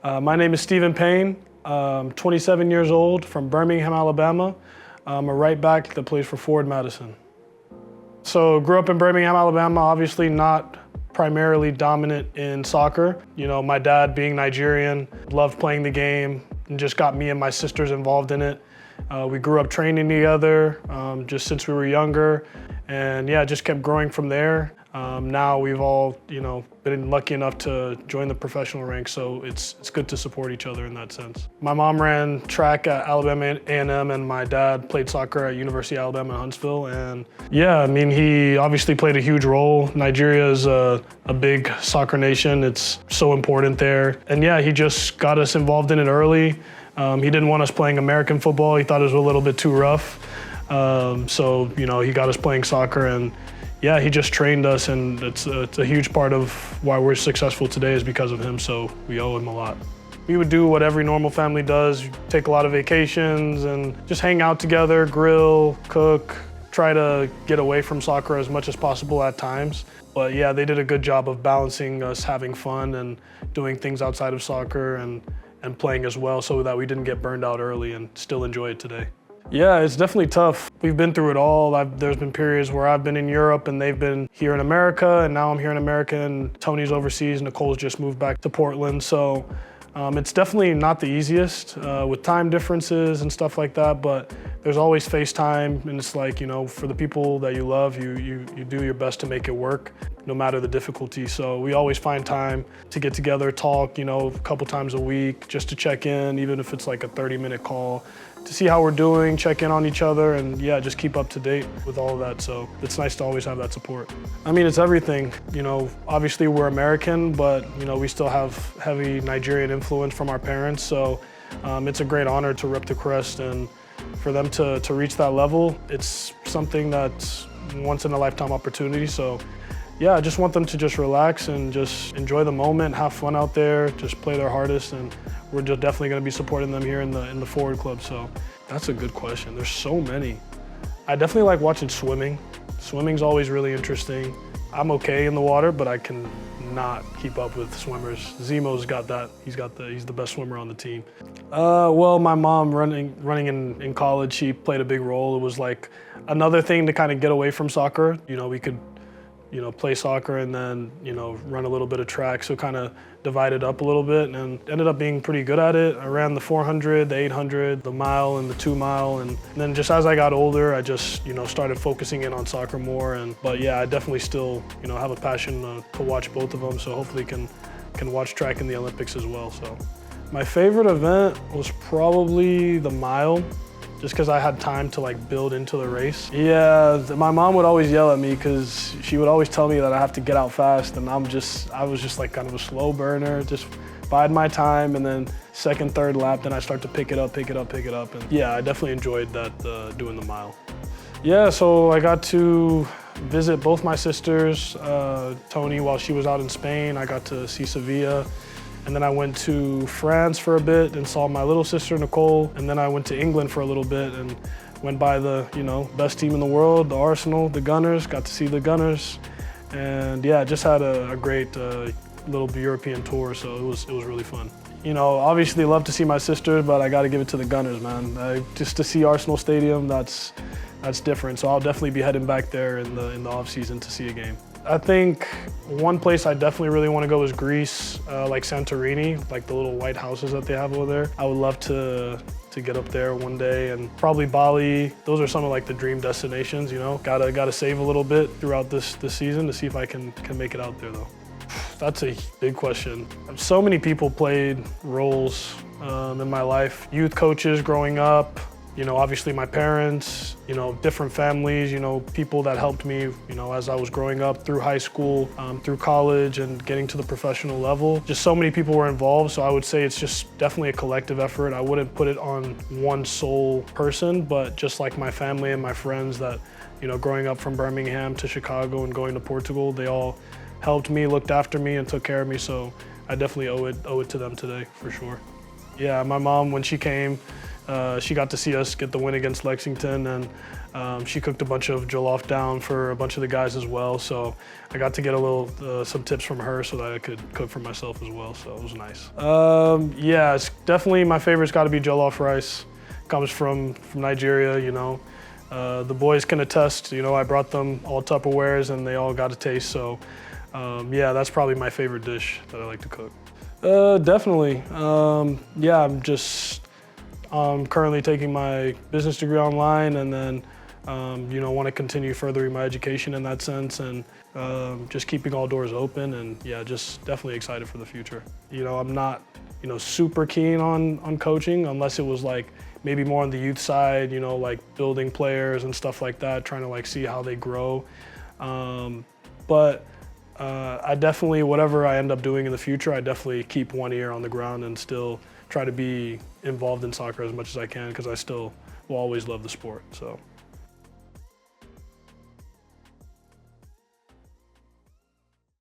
My name is Stephen Payne. I'm 27 years old from Birmingham, Alabama. I'm a right back that plays for Ford Madison. So grew up in Birmingham, Alabama, obviously not primarily dominant in soccer. You know, my dad being Nigerian, loved playing the game and just got me and my sisters involved in it. We grew up training together just since we were younger, and yeah, just kept growing from there. Now we've all, been lucky enough to join the professional ranks, so it's good to support each other in that sense. My mom ran track at Alabama A&M, and my dad played soccer at University of Alabama in Huntsville. And yeah, I mean, he obviously played a huge role. Nigeria is a big soccer nation. It's so important there. And yeah, he just got us involved in it early. He didn't want us playing American football. He thought it was a little bit too rough. So, he got us playing soccer, and yeah, he just trained us, and it's a huge part of why we're successful today is because of him, so we owe him a lot. We would do what every normal family does, take a lot of vacations and just hang out together, grill, cook, try to get away from soccer as much as possible at times. But yeah, they did a good job of balancing us having fun and doing things outside of soccer and playing as well, so that we didn't get burned out early and still enjoy it today. Yeah, it's definitely tough. We've been through it all. There's been periods where I've been in Europe and they've been here in America, and now I'm here in America and Tony's overseas. Nicole's just moved back to Portland. So it's definitely not the easiest with time differences and stuff like that, but there's always FaceTime, and it's like, for the people that you love, you do your best to make it work, no matter the difficulty. So we always find time to get together, talk, a couple times a week, just to check in, even if it's like a 30-minute call, to see how we're doing, check in on each other, and yeah, just keep up to date with all of that. So it's nice to always have that support. I mean, it's everything. Obviously we're American, but we still have heavy Nigerian influence from our parents. So it's a great honor to rep the crest, and for them to reach that level, it's something that's once in a lifetime opportunity. So yeah, I just want them to just relax and just enjoy the moment, have fun out there, just play their hardest, and we're just definitely going to be supporting them here in the Forward Club. So that's a good question. There's so many. I definitely like watching swimming. Swimming's always really interesting. I'm okay in the water, but I can not keep up with swimmers. Zemo's got that. He's the best swimmer on the team. Well, my mom running in college, she played a big role. It was like another thing to kind of get away from soccer. We could play soccer and then, run a little bit of track. So kind of divided up a little bit and ended up being pretty good at it. I ran the 400, the 800, the mile and the 2 mile. And then just as I got older, I just, started focusing in on soccer more. But yeah, I definitely still, have a passion to watch both of them. So hopefully can watch track in the Olympics as well. So my favorite event was probably the mile, just because I had time to build into the race. Yeah, my mom would always yell at me because she would always tell me that I have to get out fast, and I was just kind of a slow burner, just bide my time, and then second, third lap, then I start to pick it up, and yeah, I definitely enjoyed that, doing the mile. Yeah, so I got to visit both my sisters, Tony, while she was out in Spain. I got to see Sevilla. And then I went to France for a bit and saw my little sister, Nicole. And then I went to England for a little bit and went by the, best team in the world, the Arsenal, the Gunners, got to see the Gunners. And yeah, just had a great little European tour, so it was really fun. Obviously love to see my sister, but I got to give it to the Gunners, man. Just to see Arsenal Stadium, that's different. So I'll definitely be heading back there in the off season to see a game. I think one place I definitely really want to go is Greece, like Santorini, like the little white houses that they have over there. I would love to get up there one day, and probably Bali. Those are some of the dream destinations, Gotta save a little bit throughout this season to see if I can make it out there though. That's a big question. So many people played roles in my life. Youth coaches growing up, obviously my parents, different families, people that helped me, as I was growing up through high school, through college and getting to the professional level. Just so many people were involved, so I would say it's just definitely a collective effort. I wouldn't put it on one sole person, but just like my family and my friends that, growing up from Birmingham to Chicago and going to Portugal, they all helped me, looked after me and took care of me, so I definitely owe it to them today, for sure. Yeah, my mom, when she came, she got to see us get the win against Lexington, and she cooked a bunch of jollof down for a bunch of the guys as well. So I got to get a little, some tips from her so that I could cook for myself as well. So it was nice. Yeah, it's definitely my favorite's got to be jollof rice. Comes from Nigeria, you know. The boys can attest, you know, I brought them all Tupperwares and they all got a taste. So yeah, that's probably my favorite dish that I like to cook. Definitely. Yeah, I'm currently taking my business degree online, and then you know, want to continue furthering my education in that sense, and just keeping all doors open, and yeah, just definitely excited for the future. You know, I'm not, you know, super keen on coaching unless it was like maybe more on the youth side, you know, like building players and stuff like that, trying to like see how they grow. But I definitely, whatever I end up doing in the future, I definitely keep one ear on the ground and still try to be involved in soccer as much as I can, because I still will always love the sport. So.